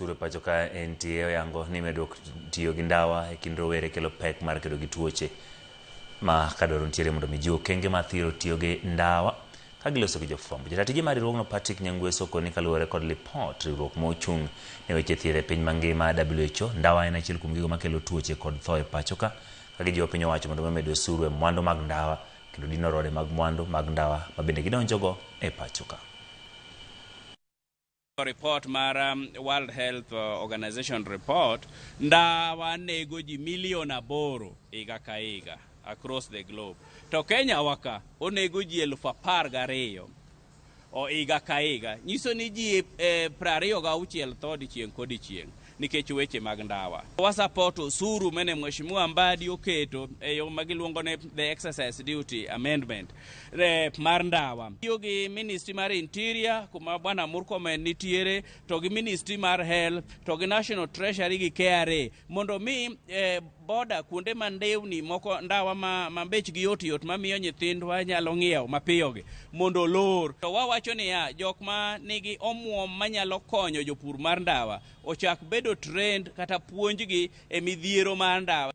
osuru pacho ka en tiyo yango ni medruok tiyo gi ndawa e kind rowere kelo pek mar kedo gi tuoche ma kadwaro ntiere mondo mi ji okenge mathiro tiyo gi ndawa ka giloso gi jofwambo. Jatatije mar riwruogno Patrick Nyangweso koni kaluwore kod lipot riwruok mochung' ne weche thieth e piny mangima WHO, ndawa en achiel kuom gigo makelo tuoche kod tho e pacho ka gijiwo piny owacho mondo omed osuru e mwandu mag ndawa kendo dino rode mag mwandu mag ndawa ma bende gidonjogo e pacho ka. Report mar World Health Organization report, ndawa nego ji milion 8 higa ka higa across the globe. To Kenya waka onego ji 12,000 higa ka higa. Nyiso ni ji 26 tho dichieng' kodichieng' nikech weche mag ndawa. Support osuru mene Mheshimiwa Mbadi oketo e yo magiluongo ne the exercise duty amendment mar ndawa. Tiyo gi Ministry mar Interior kuma Bwana Murkomen nitiere, to gi Ministry mar Health, to gi National Treasury gi KRA mondo mi boda kuonde mandewni moko ndawa ma bechgi yot mamiyo nyithindwa nyalo ng'iewo mapiyogi mondo lor. To wawacho ni jok ma nigi omuom manyalo konyo jopur mar ndawa ochak bedo trend kata puonjgi e midhiero mar ndawa.